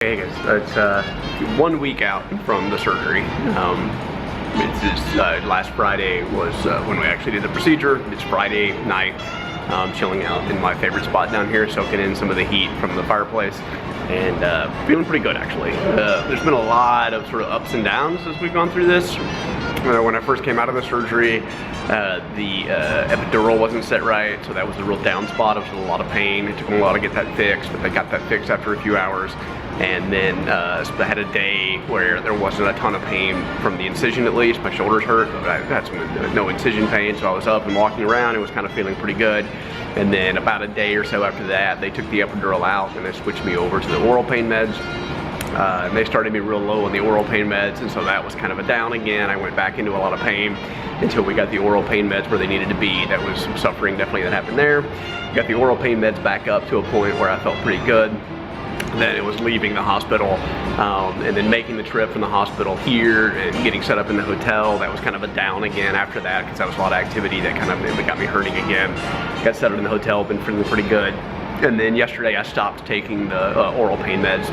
Hey guys, it's 1 week out from the surgery. Last Friday was when we actually did the procedure. It's Friday night, chilling out in my favorite spot down here, soaking in some of the heat from the fireplace, and feeling pretty good actually. There's been a lot of sort of ups and downs as we've gone through this. When I first came out of the surgery, the epidural wasn't set right, so that was the real down spot. I was in a lot of pain. It took me a while to get that fixed, but they got that fixed after a few hours. And then I had a day where there wasn't a ton of pain from the incision, at least. My shoulders hurt, but I had no incision pain, so I was up and walking around and was kind of feeling pretty good. And then about a day or so after that, they took the epidural out and they switched me over to the oral pain meds. And they started me real low on the oral pain meds, and so that was kind of a down again. I went back into a lot of pain until we got the oral pain meds where they needed to be. That was some suffering definitely that happened there. Got the oral pain meds back up to a point where I felt pretty good. Then it was leaving the hospital and then making the trip from the hospital here and getting set up in the hotel. That was kind of a down again after that, because that was a lot of activity that kind of got me hurting again. Got set up in the hotel, been feeling pretty good. And then yesterday I stopped taking the oral pain meds.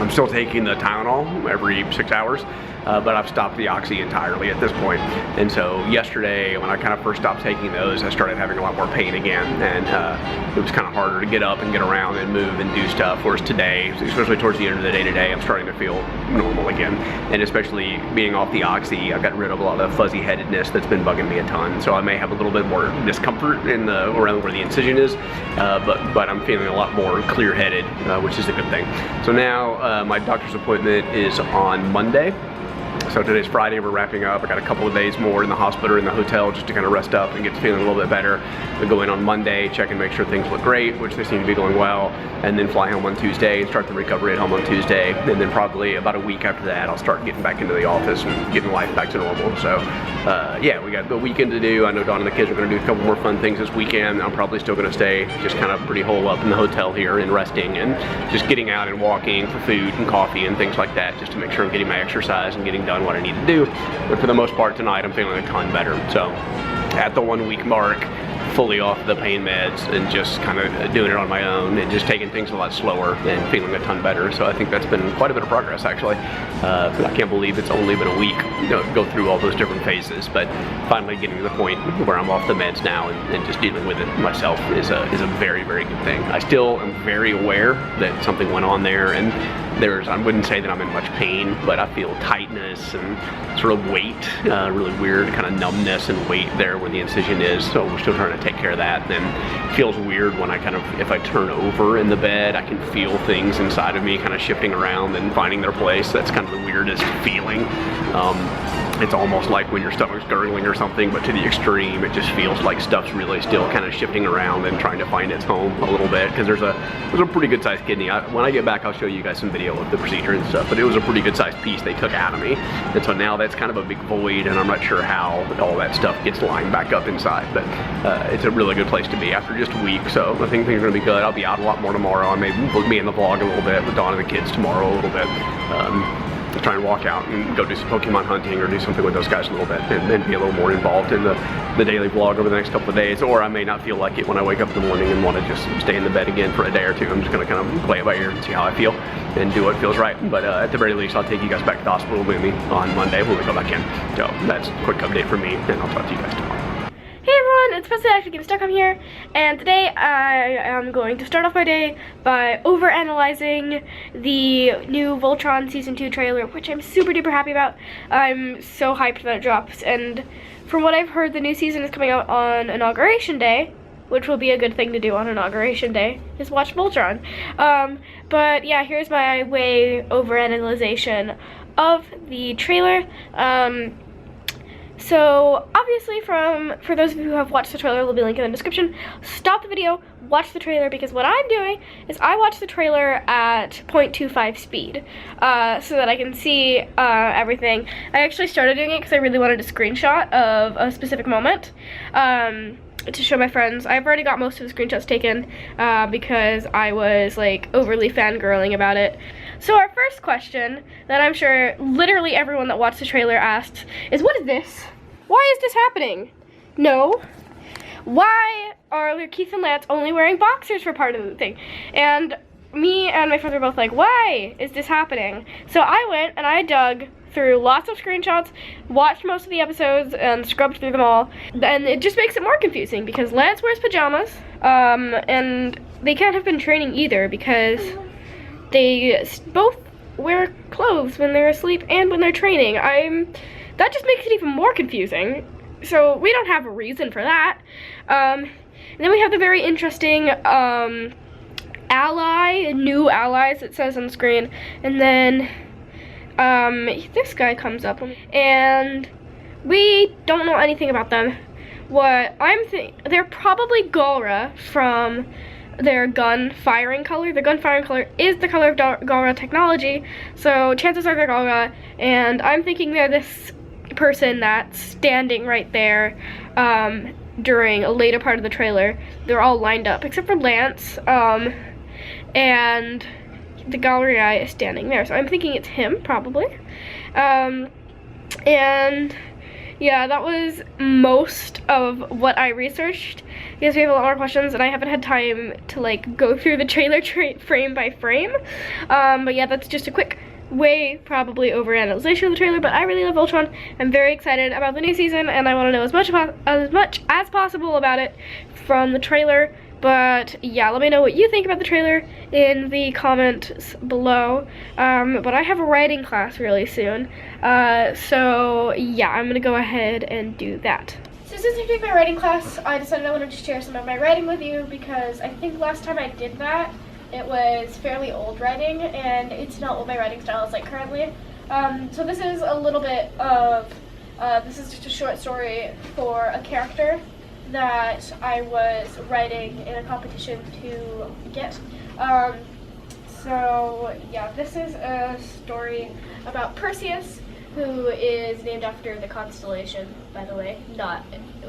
I'm still taking the Tylenol every 6 hours, but I've stopped the Oxy entirely at this point. And so yesterday, when I kind of first stopped taking those, I started having a lot more pain again, and it was kind of harder to get up and get around and move and do stuff. Whereas today, especially towards the end of the day today, I'm starting to feel normal again. And especially being off the Oxy, I've gotten rid of a lot of fuzzy headedness that's been bugging me a ton. So I may have a little bit more discomfort in around where the incision is, but I'm feeling a lot more clear-headed, which is a good thing. So now my doctor's appointment is on Monday. So today's Friday, we're wrapping up. I got a couple of days more in the hospital, in the hotel, just to kind of rest up and get feeling a little bit better. We go in on Monday, check and make sure things look great, which they seem to be going well, and then fly home on Tuesday and start the recovery at home on Tuesday. And then probably about a week after that, I'll start getting back into the office and getting life back to normal. So yeah, we got the weekend to do. I know Dawn and the kids are gonna do a couple more fun things this weekend. I'm probably still gonna stay just kind of pretty hole up in the hotel here and resting and just getting out and walking for food and coffee and things like that, just to make sure I'm getting my exercise and getting done what I need to do. But for the most part tonight, I'm feeling a ton better. So at the 1 week mark, fully off the pain meds and just kind of doing it on my own and just taking things a lot slower and feeling a ton better. So I think that's been quite a bit of progress actually. I can't believe it's only been a week, go through all those different phases, but finally getting to the point where I'm off the meds now and just dealing with it myself is a very, very good thing. I still am very aware that something went on there, and I wouldn't say that I'm in much pain, but I feel tightness and sort of weight, really weird kind of numbness and weight there where the incision is. So we're still trying to take care of that. And it feels weird when if I turn over in the bed, I can feel things inside of me kind of shifting around and finding their place. That's kind of the weirdest feeling. It's almost like when your stomach's gurgling or something, but to the extreme, it just feels like stuff's really still kind of shifting around and trying to find its home a little bit, because there's a pretty good sized kidney. When I get back, I'll show you guys some video of the procedure and stuff, but it was a pretty good sized piece they took out of me. And so now that's kind of a big void, and I'm not sure how all that stuff gets lined back up inside, but it's a really good place to be after just a week. So I think things are gonna be good. I'll be out a lot more tomorrow. I may be in the vlog a little bit with Dawn and the kids tomorrow a little bit. To try and walk out and go do some Pokemon hunting or do something with those guys a little bit, and then be a little more involved in the daily vlog over the next couple of days. Or I may not feel like it when I wake up in the morning and want to just stay in the bed again for a day or two. I'm just going to kind of play it by ear and see how I feel and do what feels right. But at the very least, I'll take you guys back to the hospital with me on Monday when we go back in. So that's a quick update from me, and I'll talk to you guys tomorrow. Hey everyone, it's Presley, ActOutGames here, and today I am going to start off my day by overanalyzing the new Voltron Season 2 trailer, which I'm super duper happy about. I'm so hyped that it drops, and from what I've heard, the new season is coming out on Inauguration Day, which will be a good thing to do on Inauguration Day, is watch Voltron. But yeah, here's my way overanalyzation of the trailer. So obviously for those of you who have watched the trailer, there'll be a link in the description. Stop the video, watch the trailer, because what I'm doing is I watch the trailer at 0.25 speed so that I can see everything. I actually started doing it because I really wanted a screenshot of a specific moment to show my friends. I've already got most of the screenshots taken because I was like overly fangirling about it. So our first question that I'm sure literally everyone that watched the trailer asked is, what is this? Why is this happening? No. Why are Keith and Lance only wearing boxers for part of the thing? And me and my friends were both like, why is this happening? So I went and I dug through lots of screenshots, watched most of the episodes, and scrubbed through them all. And it just makes it more confusing because Lance wears pajamas, and they can't have been training either because they both wear clothes when they're asleep and when they're training. That just makes it even more confusing. So we don't have a reason for that. And then we have the very interesting new allies, it says on the screen, and then this guy comes up, and we don't know anything about them. What I'm thinking, they're probably Galra from their gun firing color. The gun firing color is the color of Galra technology, so chances are they're Galra, and I'm thinking they're this person that's standing right there during a later part of the trailer. They're all lined up except for Lance, and the gallery guy is standing there, so I'm thinking it's him probably. And yeah, that was most of what I researched because we have a lot more questions and I haven't had time to like go through the trailer frame by frame. But yeah, that's just a quick way probably overanalyzation of the trailer, but I really love Voltron. I'm very excited about the new season and I want to know as much as possible about it from the trailer. But yeah, let me know what you think about the trailer in the comments below. But I have a writing class really soon, so yeah, I'm gonna go ahead and do that. So since I'm doing my writing class, I decided I wanted to share some of my writing with you because I think last time I did that, it was fairly old writing, and it's not what my writing style is like currently. So this is a little bit of, this is just a short story for a character that I was writing in a competition to get. So yeah, this is a story about Perseus, who is named after the constellation, by the way,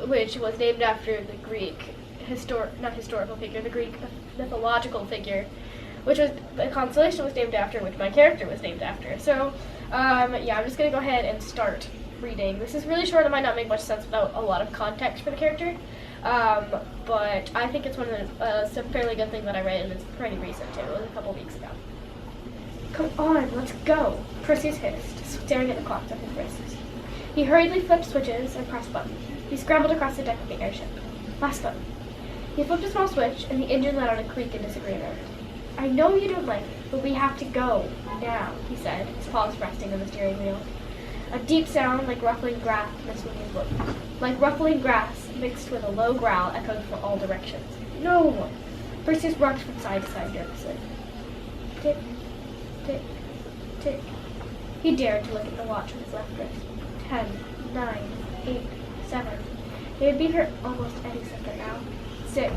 which was named after the Greek the Greek mythological figure, which was the constellation was named after, which my character was named after. So yeah, I'm just gonna go ahead and start reading. This is really short. It might not make much sense without a lot of context for the character, but I think it's it's a fairly good thing that I read, and it's pretty recent too. It was a couple weeks ago. Come on, let's go, Perseus hissed, staring at the clocks on his wrists. He hurriedly flipped switches and pressed buttons. He scrambled across the deck of the airship. Last button. He flipped a small switch, and the engine let out a creak in disagreement. I know you don't like it, but we have to go now, he said, his paws resting on the steering wheel. A deep sound like ruffling grass mixed with his look. Like ruffling grass mixed with a low growl echoed from all directions. No! Perseus rocked from side to side nervously. Tick, tick, tick. He dared to look at the watch on his left wrist. 10, 9, 8, 7. They would be here almost any second now. 6,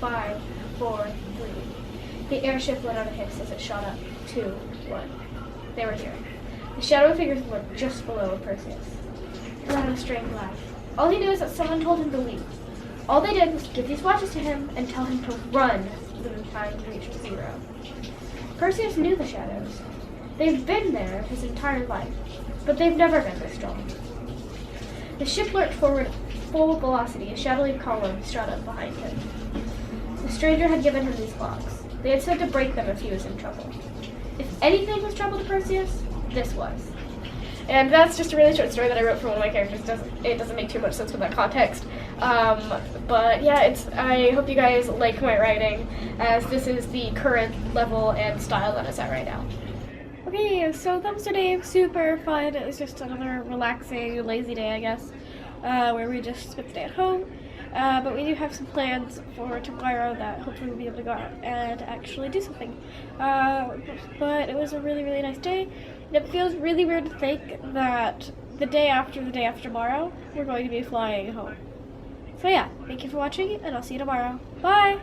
5, 4, 3. The airship let out a hiss as it shot up. 2, 1. They were here. The shadow figures were just below Perseus. He let out a strained laugh. All he knew is that someone told him to leave. All they did was give these watches to him and tell him to run when time reached 0. Perseus knew the shadows. They've been there his entire life, but they've never been this strong. The ship lurched forward at full velocity. A shadowy column shot up behind him. The stranger had given him these clocks. They had said to break them if he was in trouble. If anything was trouble to Perseus, this was. And that's just a really short story that I wrote for one of my characters. It doesn't make too much sense with that context. But yeah, I hope you guys like my writing, as this is the current level and style that it's at right now. Okay, so that was today. It was super fun. It was just another relaxing, lazy day, I guess, where we just spent the day at home. But we do have some plans for tomorrow that hopefully we'll be able to go out and actually do something. But it was a really, really nice day. And it feels really weird to think that the day after tomorrow, we're going to be flying home. So yeah, thank you for watching, and I'll see you tomorrow. Bye!